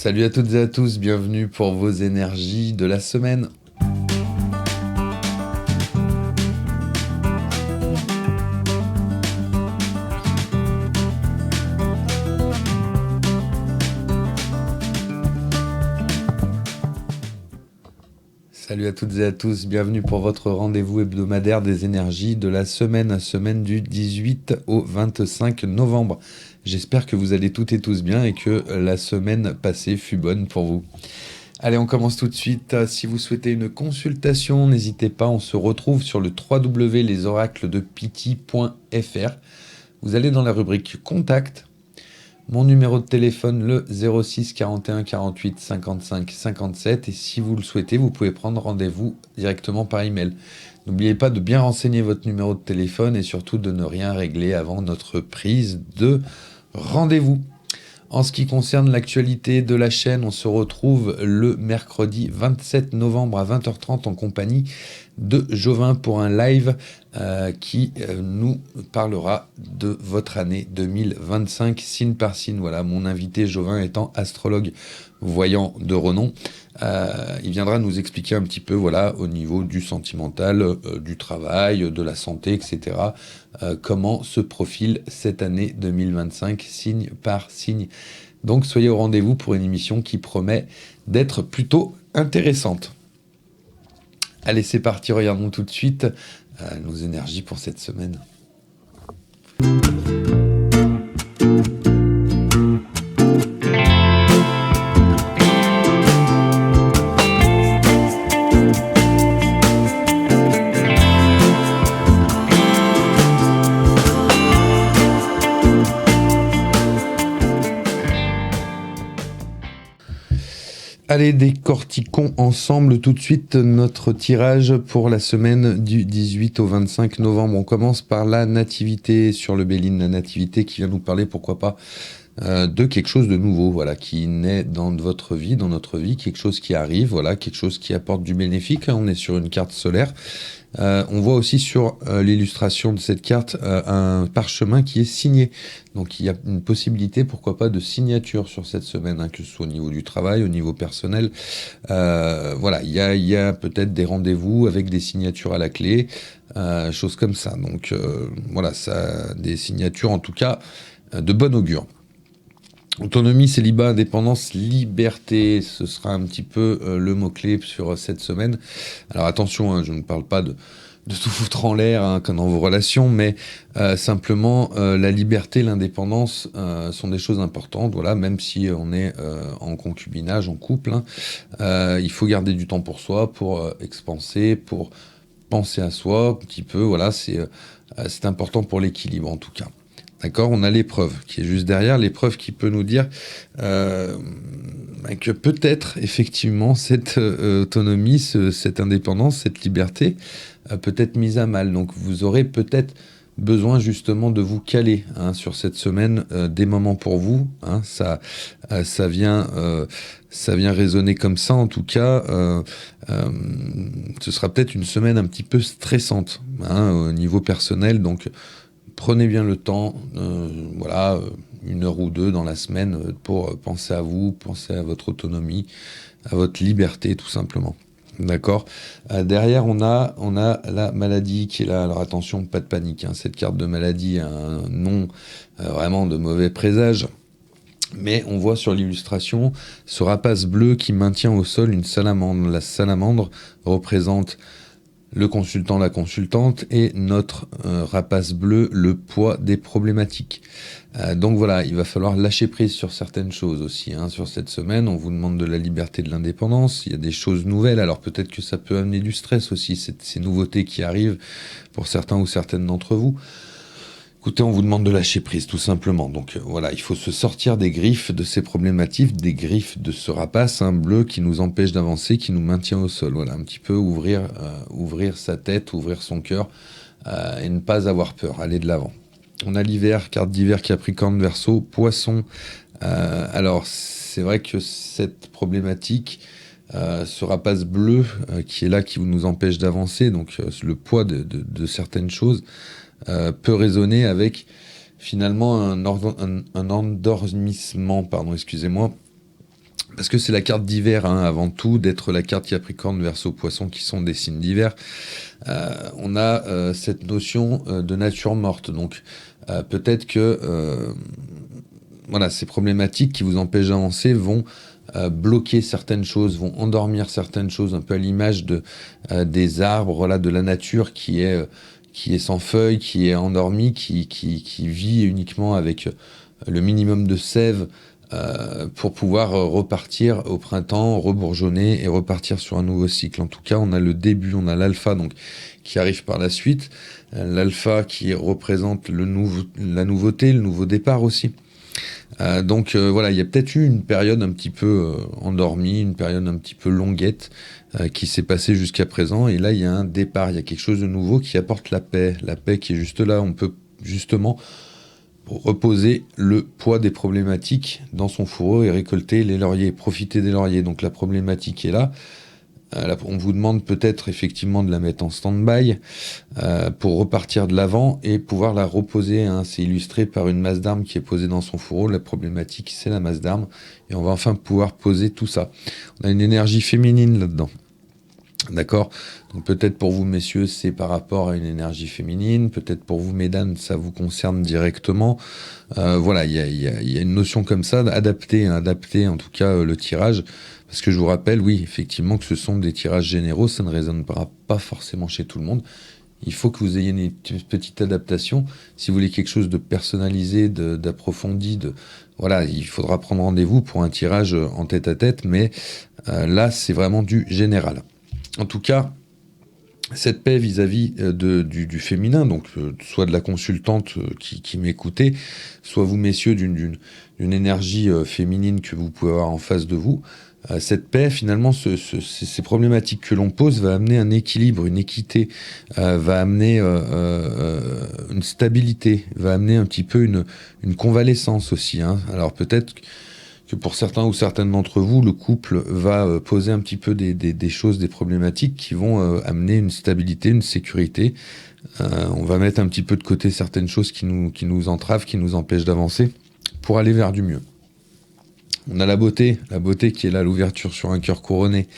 Salut à toutes et à tous, bienvenue pour vos énergies de la semaine. Salut à toutes et à tous, bienvenue pour votre rendez-vous hebdomadaire des énergies de la semaine du 18 au 25 novembre. J'espère que vous allez toutes et tous bien et que la semaine passée fut bonne pour vous. Allez, on commence tout de suite. Si vous souhaitez une consultation, n'hésitez pas, on se retrouve sur le www.lesoracledepiti.fr. Vous allez dans la rubrique Contact. Mon numéro de téléphone, le 06 41 48 55 57. Et si vous le souhaitez, vous pouvez prendre rendez-vous directement par email. N'oubliez pas de bien renseigner votre numéro de téléphone et surtout de ne rien régler avant notre prise de rendez-vous. En ce qui concerne l'actualité de la chaîne, on se retrouve le mercredi 27 novembre à 20h30 en compagnie de Jovin pour un live qui nous parlera de votre année 2025 signe par signe. Voilà, mon invité Jovin étant astrologue voyant de renom. Il viendra nous expliquer un petit peu, voilà, au niveau du sentimental, du travail, de la santé, etc. Comment se profile cette année 2025 signe par signe. Donc soyez au rendez-vous pour une émission qui promet d'être plutôt intéressante. Allez, c'est parti, regardons tout de suite nos énergies pour cette semaine. Allez, décortiquons ensemble tout de suite notre tirage pour la semaine du 18 au 25 novembre. On commence par la nativité sur le Béline, la nativité qui vient nous parler, pourquoi pas, de quelque chose de nouveau, voilà, qui naît dans votre vie, dans notre vie, quelque chose qui arrive, voilà, quelque chose qui apporte du bénéfique. On est sur une carte solaire. On voit aussi sur l'illustration de cette carte un parchemin qui est signé. Donc il y a une possibilité, pourquoi pas, de signature sur cette semaine, hein, que ce soit au niveau du travail, au niveau personnel. Voilà, il y a peut-être des rendez-vous avec des signatures à la clé, choses comme ça. Donc voilà, ça, des signatures en tout cas de bon augure. Autonomie, célibat, indépendance, liberté, ce sera un petit peu le mot-clé sur cette semaine. Alors attention, hein, je ne parle pas de tout foutre en l'air, hein, comme dans vos relations, mais simplement la liberté, l'indépendance sont des choses importantes. Voilà, même si on est en concubinage, en couple, hein, il faut garder du temps pour soi, pour expanser, pour penser à soi un petit peu. Voilà, c'est important pour l'équilibre en tout cas. D'accord, on a l'épreuve qui est juste derrière, l'épreuve qui peut nous dire que peut-être effectivement cette autonomie, cette indépendance, cette liberté peut être mise à mal. Donc vous aurez peut-être besoin justement de vous caler, hein, sur cette semaine, des moments pour vous. Hein, ça vient résonner comme ça en tout cas. Ce sera peut-être une semaine un petit peu stressante, hein, au niveau personnel. Donc prenez bien le temps, voilà, 1 heure ou 2 dans la semaine pour penser à vous, penser à votre autonomie, à votre liberté tout simplement. D'accord. Derrière, on a la maladie qui est là. Alors attention, pas de panique, hein. Cette carte de maladie a un nom vraiment de mauvais présage. Mais on voit sur l'illustration ce rapace bleu qui maintient au sol une salamandre. La salamandre représente le consultant, la consultante, et notre rapace bleu, le poids des problématiques. Donc voilà, il va falloir lâcher prise sur certaines choses aussi, hein. Sur cette semaine, on vous demande de la liberté, de l'indépendance. Il y a des choses nouvelles, alors peut-être que ça peut amener du stress aussi, ces nouveautés qui arrivent pour certains ou certaines d'entre vous. Écoutez, on vous demande de lâcher prise, tout simplement. Donc voilà, il faut se sortir des griffes de ces problématiques, des griffes de ce rapace, hein, bleu qui nous empêche d'avancer, qui nous maintient au sol. Voilà, un petit peu ouvrir sa tête, ouvrir son cœur et ne pas avoir peur, aller de l'avant. On a l'hiver, carte d'hiver, Capricorne, Verseau, Poisson. Alors, c'est vrai que cette problématique, ce rapace bleu qui est là, qui nous empêche d'avancer, donc le poids de certaines choses, peut résonner avec finalement un endormissement, parce que c'est la carte d'hiver, hein, avant tout, d'être la carte Capricorne, Verseau, Poisson, qui sont des signes d'hiver. On a cette notion de nature morte. Donc peut-être que voilà, ces problématiques qui vous empêchent d'avancer vont bloquer certaines choses, vont endormir certaines choses, un peu à l'image des arbres, voilà, de la nature qui est sans feuilles, qui est endormie, qui vit uniquement avec le minimum de sève pour pouvoir repartir au printemps, rebourgeonner et repartir sur un nouveau cycle. En tout cas, on a le début, on a l'alpha donc qui arrive par la suite. L'alpha qui représente la nouveauté, le nouveau départ aussi. Donc voilà, il y a peut-être eu une période un petit peu endormie, une période un petit peu longuette qui s'est passée jusqu'à présent. Et là, il y a un départ, il y a quelque chose de nouveau qui apporte la paix qui est juste là. On peut justement reposer le poids des problématiques dans son fourreau et récolter les lauriers, profiter des lauriers. Donc la problématique est là. On vous demande peut-être effectivement de la mettre en stand-by pour repartir de l'avant et pouvoir la reposer. Hein. C'est illustré par une masse d'armes qui est posée dans son fourreau. La problématique, c'est la masse d'armes. Et on va enfin pouvoir poser tout ça. On a une énergie féminine là-dedans. D'accord? Donc peut-être pour vous, messieurs, c'est par rapport à une énergie féminine. Peut-être pour vous, mesdames, ça vous concerne directement. Voilà, il y a une notion comme ça, adapter en tout cas le tirage. Parce que je vous rappelle, oui, effectivement, que ce sont des tirages généraux, ça ne résonnera pas forcément chez tout le monde. Il faut que vous ayez une petite adaptation. Si vous voulez quelque chose de personnalisé, d'approfondi, voilà, il faudra prendre rendez-vous pour un tirage en tête-à-tête, mais là, c'est vraiment du général. En tout cas, cette paix vis-à-vis du féminin, donc soit de la consultante qui m'écoutait, soit vous, messieurs, d'une énergie féminine que vous pouvez avoir en face de vous, cette paix, finalement, ces problématiques que l'on pose va amener un équilibre, une équité, va amener une stabilité, va amener un petit peu une convalescence aussi. Hein. Alors peut-être que pour certains ou certaines d'entre vous, le couple va poser un petit peu des choses, des problématiques qui vont amener une stabilité, une sécurité. On va mettre un petit peu de côté certaines choses qui nous entravent, qui nous empêchent d'avancer pour aller vers du mieux. On a la beauté qui est là, l'ouverture sur un cœur couronné.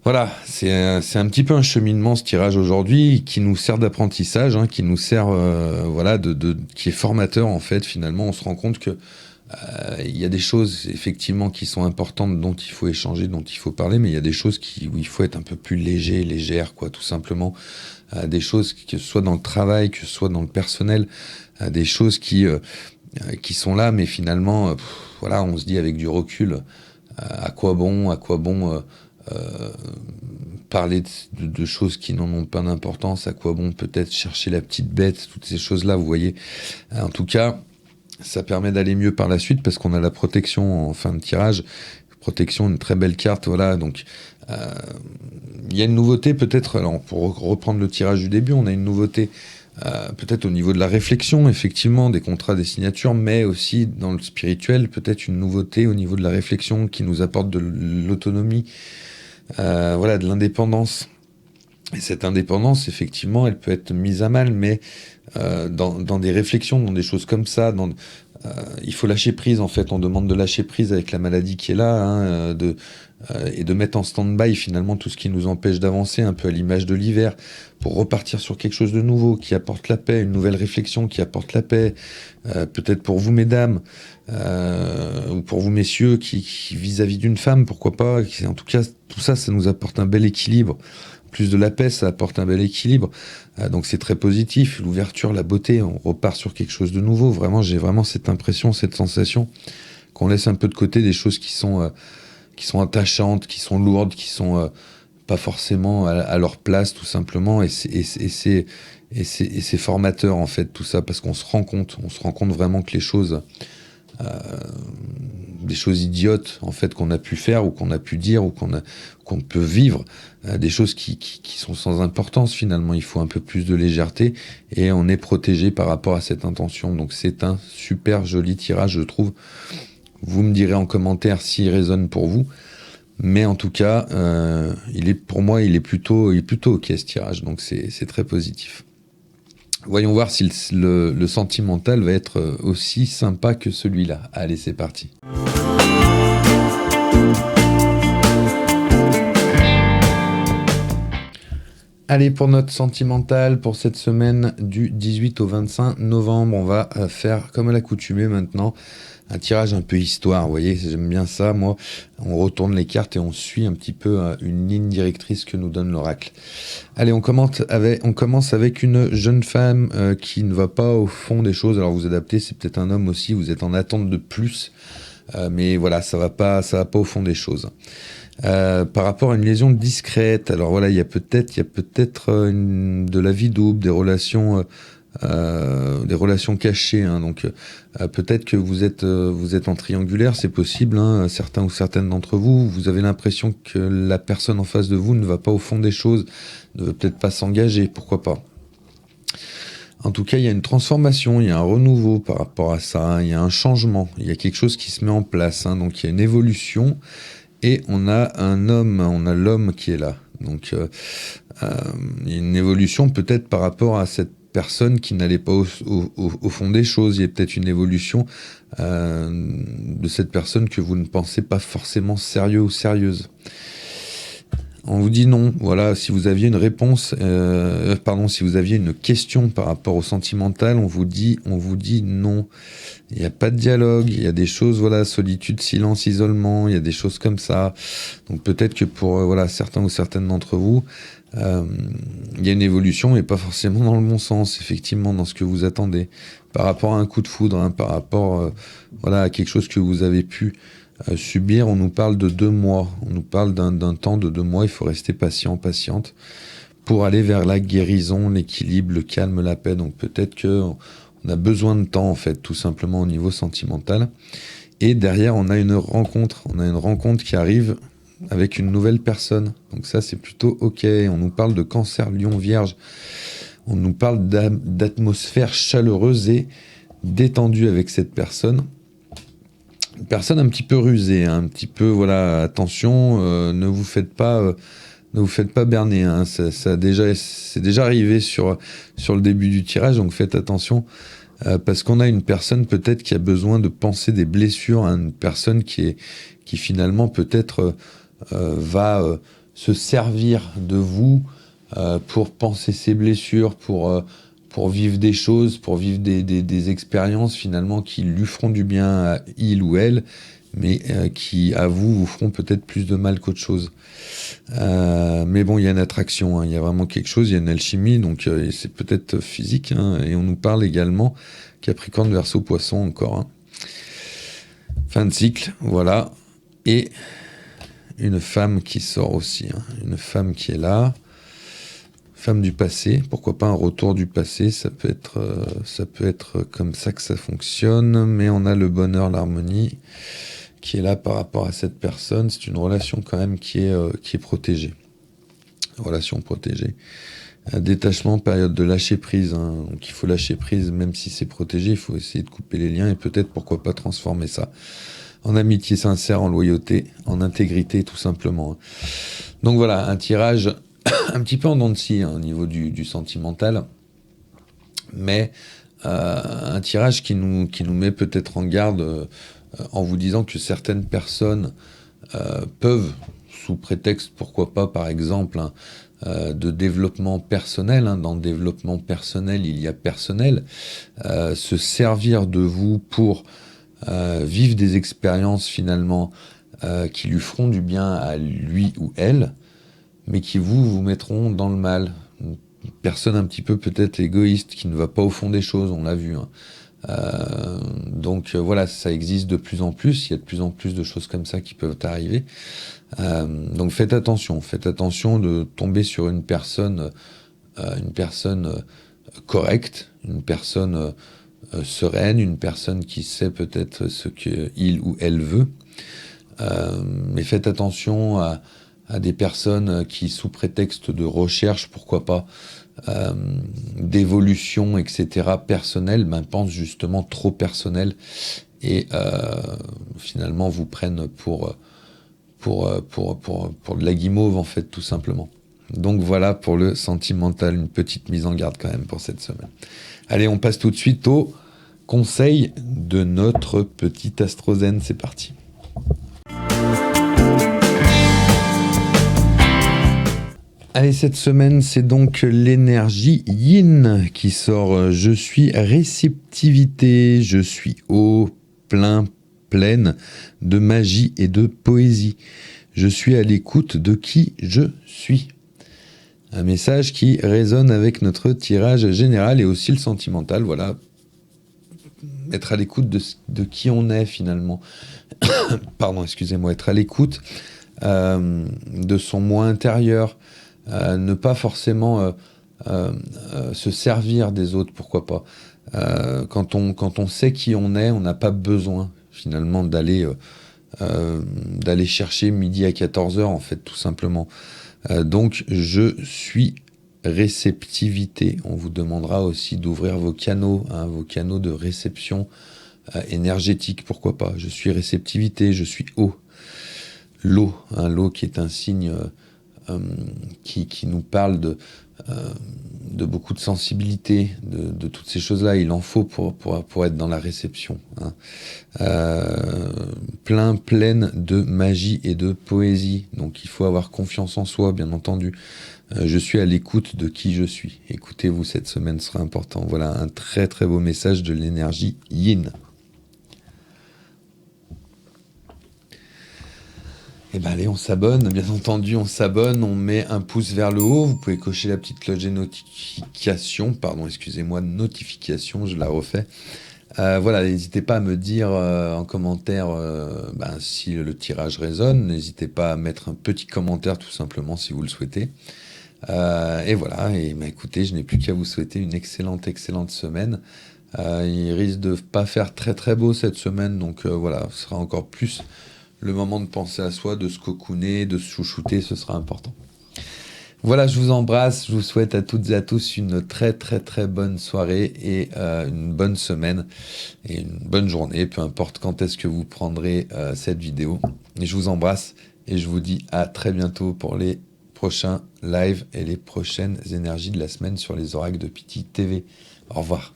Voilà, c'est un petit peu un cheminement, ce tirage aujourd'hui, qui nous sert d'apprentissage, hein, qui nous sert, voilà, qui est formateur en fait. Finalement, on se rend compte que il y a des choses effectivement qui sont importantes, dont il faut échanger, dont il faut parler, mais il y a des choses où il faut être un peu plus légère, quoi, tout simplement. Des choses que ce soit dans le travail, que ce soit dans le personnel, des choses qui sont là, mais finalement, voilà, on se dit avec du recul, à quoi bon parler de choses qui n'en ont pas d'importance, à quoi bon peut-être chercher la petite bête, toutes ces choses-là, vous voyez. En tout cas, ça permet d'aller mieux par la suite parce qu'on a la protection en fin de tirage. Protection, une très belle carte, voilà. Donc, il y a une nouveauté peut-être, alors pour reprendre le tirage du début, on a une nouveauté peut-être au niveau de la réflexion, effectivement, des contrats, des signatures, mais aussi dans le spirituel, peut-être une nouveauté au niveau de la réflexion qui nous apporte de l'autonomie, voilà, de l'indépendance. Et cette indépendance, effectivement, elle peut être mise à mal, mais dans des réflexions, dans des choses comme ça, il faut lâcher prise, en fait. On demande de lâcher prise avec la maladie qui est là, hein, et de mettre en stand-by, finalement, tout ce qui nous empêche d'avancer, un peu à l'image de l'hiver, pour repartir sur quelque chose de nouveau, qui apporte la paix, une nouvelle réflexion qui apporte la paix. Peut-être pour vous, mesdames, ou pour vous, messieurs, qui vis-à-vis d'une femme, pourquoi pas. En tout cas, tout ça, ça nous apporte un bel équilibre. Plus de la paix, ça apporte un bel équilibre. Donc c'est très positif. L'ouverture, la beauté, on repart sur quelque chose de nouveau. Vraiment, j'ai vraiment cette impression, cette sensation qu'on laisse un peu de côté des choses qui sont attachantes, qui sont lourdes, qui sont pas forcément à leur place, tout simplement. Et c'est formateur, en fait, tout ça, parce qu'on se rend compte vraiment que les choses, des choses idiotes, en fait, qu'on a pu faire ou qu'on a pu dire ou qu'on peut vivre, des choses qui sont sans importance, finalement. Il faut un peu plus de légèreté et on est protégé par rapport à cette intention. Donc c'est un super joli tirage, je trouve. Vous me direz en commentaire s'il résonne pour vous. Mais en tout cas, pour moi, il est plutôt OK, ce tirage. Donc c'est très positif. Voyons voir si le sentimental va être aussi sympa que celui-là. Allez, c'est parti. Allez, pour notre sentimental, pour cette semaine du 18 au 25 novembre, on va faire, comme à l'accoutumée maintenant, un tirage un peu histoire. Vous voyez, j'aime bien ça, moi. On retourne les cartes et on suit un petit peu une ligne directrice que nous donne l'oracle. Allez, on commence avec une jeune femme qui ne va pas au fond des choses. Alors, vous adaptez, c'est peut-être un homme aussi, vous êtes en attente de plus. Mais voilà, ça va pas au fond des choses. Par rapport à une lésion discrète, alors voilà, il y a peut-être de la vie double, des relations cachées, hein, donc peut-être que vous êtes en triangulaire, c'est possible, hein, certains ou certaines d'entre vous, vous avez l'impression que la personne en face de vous ne va pas au fond des choses, ne veut peut-être pas s'engager, pourquoi pas. En tout cas, il y a une transformation, il y a un renouveau par rapport à ça, hein, il y a un changement, il y a quelque chose qui se met en place, hein, donc il y a une évolution. Et on a l'homme qui est là. Donc, il y a une évolution peut-être par rapport à cette personne qui n'allait pas au fond des choses. Il y a peut-être une évolution de cette personne que vous ne pensez pas forcément sérieux ou sérieuse. On vous dit non. Voilà, si vous aviez une réponse, si vous aviez une question par rapport au sentimental, on vous dit non. Il n'y a pas de dialogue, il y a des choses, voilà, solitude, silence, isolement, il y a des choses comme ça. Donc peut-être que pour certains ou certaines d'entre vous, il y a une évolution, mais pas forcément dans le bon sens, effectivement, dans ce que vous attendez. Par rapport à un coup de foudre, hein, par rapport à quelque chose que vous avez pu subir, on nous parle de 2 mois. On nous parle d'un temps de 2 mois, il faut rester patiente, pour aller vers la guérison, l'équilibre, le calme, la paix. Donc peut-être qu'on a besoin de temps, en fait, tout simplement au niveau sentimental. Et derrière, on a une rencontre qui arrive avec une nouvelle personne. Donc ça, c'est plutôt OK. On nous parle de Cancer, Lion, Vierge. On nous parle d'atmosphère chaleureuse et détendue avec cette personne. Une personne un petit peu rusée, hein, un petit peu, attention, ne vous faites pas berner, hein, c'est déjà arrivé sur le début du tirage, donc faites attention, parce qu'on a une personne peut-être qui a besoin de penser des blessures, hein, une personne qui finalement peut-être va se servir de vous pour penser ses blessures, pour vivre des choses, pour vivre des expériences finalement qui lui feront du bien à il ou elle, mais qui à vous feront peut-être plus de mal qu'autre chose. Mais bon, il y a une attraction, hein, il y a vraiment quelque chose, il y a une alchimie, donc c'est peut-être physique, hein, et on nous parle également Capricorne, Verseau, Poisson encore. Hein. Fin de cycle, voilà. Et une femme qui sort aussi, hein, une femme qui est là. Femme du passé, pourquoi pas un retour du passé, ça peut être comme ça que ça fonctionne, mais on a le bonheur, l'harmonie qui est là par rapport à cette personne. C'est une relation quand même qui est protégée. Relation protégée. Détachement, période de lâcher prise, hein. Donc il faut lâcher prise, même si c'est protégé, il faut essayer de couper les liens et peut-être pourquoi pas transformer ça en amitié sincère, en loyauté, en intégrité tout simplement. Hein. Donc voilà, un tirage un petit peu en dents de scie, hein, au niveau du sentimental, mais un tirage qui nous met peut-être en garde en vous disant que certaines personnes peuvent, sous prétexte, pourquoi pas, par exemple, hein, de développement personnel, hein, dans le développement personnel, il y a personnel, se servir de vous pour vivre des expériences finalement qui lui feront du bien à lui ou elle, mais qui vous mettront dans le mal. Une personne un petit peu peut-être égoïste, qui ne va pas au fond des choses, on l'a vu. Hein. Donc voilà, ça existe de plus en plus, il y a de plus en plus de choses comme ça qui peuvent arriver. Donc faites attention de tomber sur une personne correcte, une personne sereine, une personne qui sait peut-être ce qu'il ou elle veut. Mais faites attention à des personnes qui, sous prétexte de recherche, pourquoi pas, d'évolution, etc., personnelle, pensent justement trop personnel et finalement vous prennent pour de la guimauve, en fait, tout simplement. Donc voilà pour le sentimental, une petite mise en garde quand même pour cette semaine. Allez, on passe tout de suite au conseil de notre petit Astrozène, c'est parti. Allez, cette semaine, c'est donc l'énergie yin qui sort. Je suis réceptivité, je suis eau, pleine de magie et de poésie. Je suis à l'écoute de qui je suis. Un message qui résonne avec notre tirage général et aussi le sentimental. Voilà, être à l'écoute de qui on est finalement. Pardon, excusez-moi, être à l'écoute de son moi intérieur. Ne pas forcément se servir des autres, pourquoi pas. Quand on sait qui on est, on n'a pas besoin finalement d'aller chercher midi à 14h en fait, tout simplement. Donc je suis réceptivité. On vous demandera aussi d'ouvrir vos canaux de réception énergétique, pourquoi pas. Je suis réceptivité, je suis eau. L'eau qui est un signe qui nous parle de beaucoup de sensibilité, de toutes ces choses-là. Il en faut pour être dans la réception. Pleine de magie et de poésie. Donc il faut avoir confiance en soi, bien entendu. Je suis à l'écoute de qui je suis. Écoutez-vous, cette semaine sera important. Voilà un très très beau message de l'énergie yin. Eh ben allez, on s'abonne, bien entendu, on s'abonne, on met un pouce vers le haut, vous pouvez cocher la petite cloche des notifications, notification, je la refais. Voilà, n'hésitez pas à me dire en commentaire si le tirage résonne, n'hésitez pas à mettre un petit commentaire tout simplement si vous le souhaitez. Et voilà, écoutez, je n'ai plus qu'à vous souhaiter une excellente semaine. Il risque de pas faire très très beau cette semaine, donc voilà, ce sera encore plus le moment de penser à soi, de se cocooner, de se chouchouter, ce sera important. Voilà, je vous embrasse, je vous souhaite à toutes et à tous une très très très bonne soirée et une bonne semaine et une bonne journée, peu importe quand est-ce que vous prendrez cette vidéo. Et je vous embrasse et je vous dis à très bientôt pour les prochains lives et les prochaines énergies de la semaine sur les oracles de Pity TV. Au revoir.